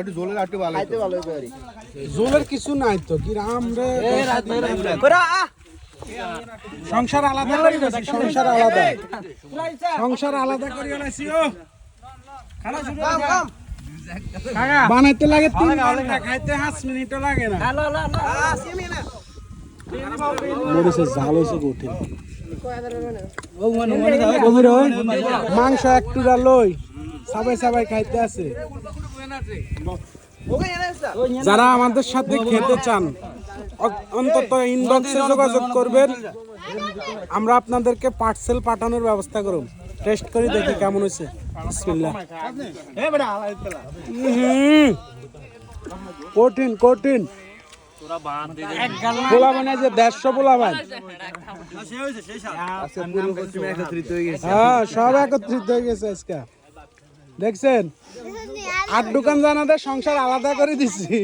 একটু জোলের আটকে ভালো খাইতে ভালো হবে আরে জোলের কিছু নাই তো কি রাম রে সংসার আলাদা করে গেছে সংসার আলাদা করে গেছি ও বানাইতে লাগে 3 ঘন্টা খাইতে 5 মিনিটও লাগে না মরিচের ঝাল হইছে কঠিন মাংস একটু লই সবাই সবাই খাইতে আছে যারা আমাদের সাথে খেতে চান অন্তত ইনবক্সে যোগাযোগ করবেন আমরা আপনাদেরকে পার্সেল পাঠানোর ব্যবস্থা করব টেস্ট করে দেখি কেমন হয়েছে বিসমিল্লাহ কঠিন কঠিন পোলা মানে যে 150 পোলা ভাই হ্যাঁ সব একত্রিত হয়ে গেছে আজকে দেখছেন 8 দোকান জানাদের সংসার আলাদা করে দিছি